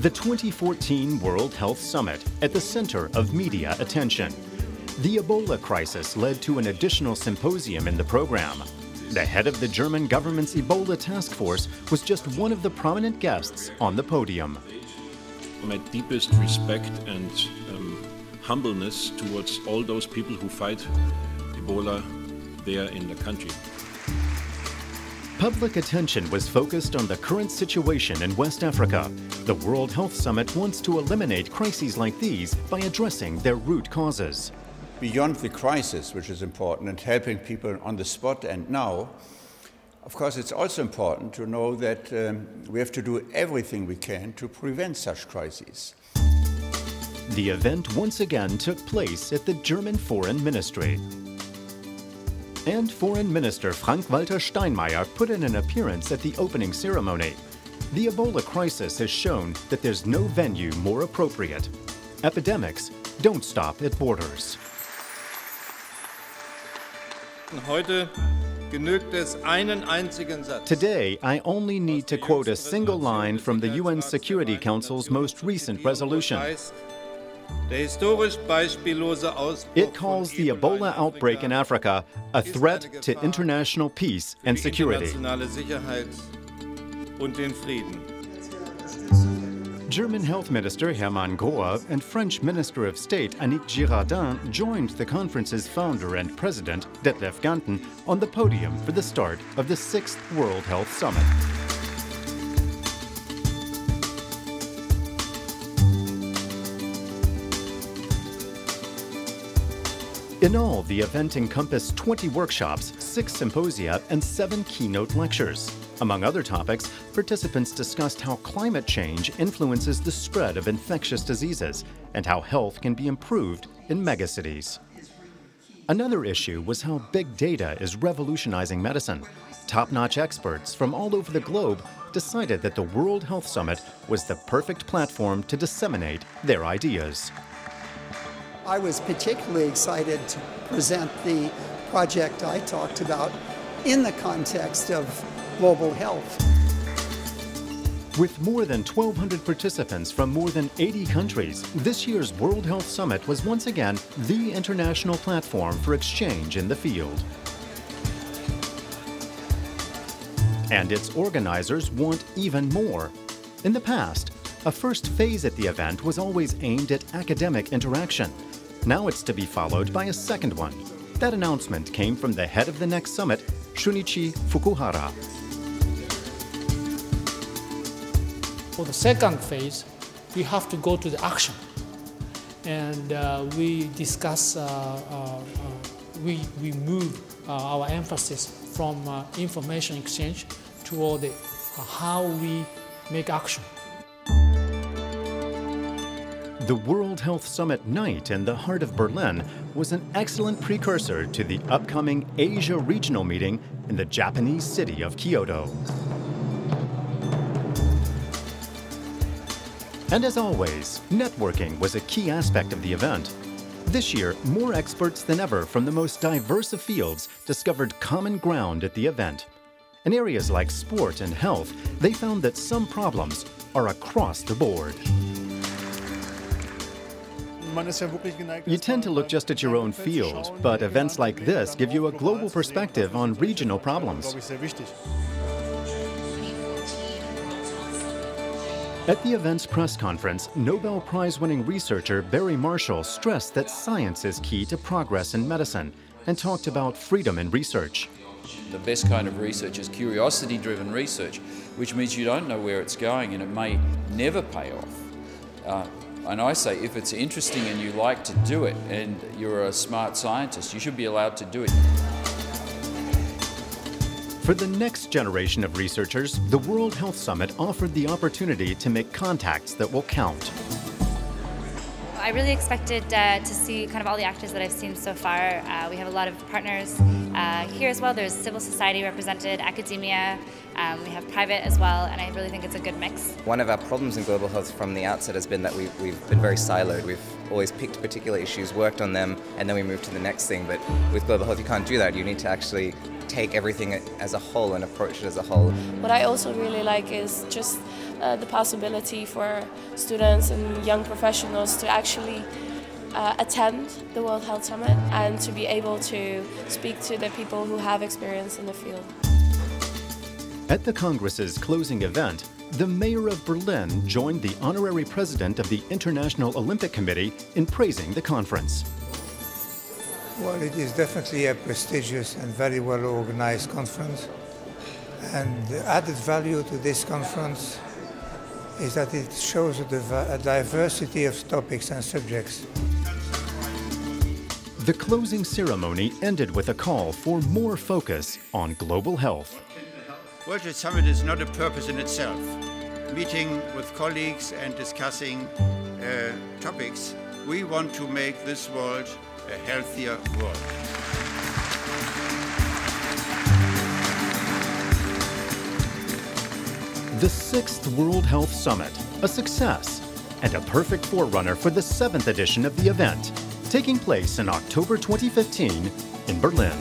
The 2014 World Health Summit at the center of media attention. The Ebola crisis led to an additional symposium in the program. The head of the German government's Ebola task force was just one of the prominent guests on the podium. My deepest respect and humbleness towards all those people who fight Ebola there in the country. Public attention was focused on the current situation in West Africa. The World Health Summit wants to eliminate crises like these by addressing their root causes. Beyond the crisis, which is important, and helping people on the spot and now, of course, it's also important to know that we have to do everything we can to prevent such crises. The event once again took place at the German Foreign Ministry. And Foreign Minister Frank-Walter Steinmeier put in an appearance at the opening ceremony. The Ebola crisis has shown that there's no venue more appropriate. Epidemics don't stop at borders. Today, I only need to quote a single line from the UN Security Council's most recent resolution. It calls the Ebola outbreak in Africa a threat to international peace and security. German Health Minister Hermann Grohe and French Minister of State Annick Girardin joined the conference's founder and president, Detlev Ganten, on the podium for the start of the 6th World Health Summit. In all, the event encompassed 20 workshops, 6 symposia, and 7 keynote lectures. Among other topics, participants discussed how climate change influences the spread of infectious diseases and how health can be improved in megacities. Another issue was how big data is revolutionizing medicine. Top-notch experts from all over the globe decided that the World Health Summit was the perfect platform to disseminate their ideas. I was particularly excited to present the project I talked about in the context of global health. With more than 1,200 participants from more than 80 countries, this year's World Health Summit was once again the international platform for exchange in the field. And its organizers want even more. In the past, a first phase at the event was always aimed at academic interaction. Now it's to be followed by a second one. That announcement came from the head of the next summit, Shunichi Fukuhara. For the second phase, we have to go to the action. And we discuss, we move our emphasis from information exchange toward how we make action. The World Health Summit night in the heart of Berlin was an excellent precursor to the upcoming Asia Regional Meeting in the Japanese city of Kyoto. And as always, networking was a key aspect of the event. This year, more experts than ever from the most diverse of fields discovered common ground at the event. In areas like sport and health, they found that some problems are across the board. You tend to look just at your own field, but events like this give you a global perspective on regional problems. At the event's press conference, Nobel Prize-winning researcher Barry Marshall stressed that science is key to progress in medicine and talked about freedom in research. The best kind of research is curiosity-driven research, which means you don't know where it's going and it may never pay off. And I say, if it's interesting and you like to do it and you're a smart scientist, you should be allowed to do it. For the next generation of researchers, the World Health Summit offered the opportunity to make contacts that will count. I really expected to see kind of all the actors that I've seen so far. We have a lot of partners here as well. There's civil society represented, academia, we have private as well, and I really think it's a good mix. One of our problems in global health from the outset has been that we've been very siloed. We've always picked particular issues, worked on them, and then we move to the next thing. But with global health, you can't do that. You need to actually take everything as a whole and approach it as a whole. What I also really like is just the possibility for students and young professionals to actually attend the World Health Summit and to be able to speak to the people who have experience in the field. At the Congress's closing event, the mayor of Berlin joined the honorary president of the International Olympic Committee in praising the conference. Well, it is definitely a prestigious and very well organized conference. And the added value to this conference is that it shows a diversity of topics and subjects. The closing ceremony ended with a call for more focus on global health. World Health Summit is not a purpose in itself. Meeting with colleagues and discussing topics, we want to make this world a healthier world. The 6th World Health Summit, a success and a perfect forerunner for the 7th edition of the event, taking place in October 2015 in Berlin.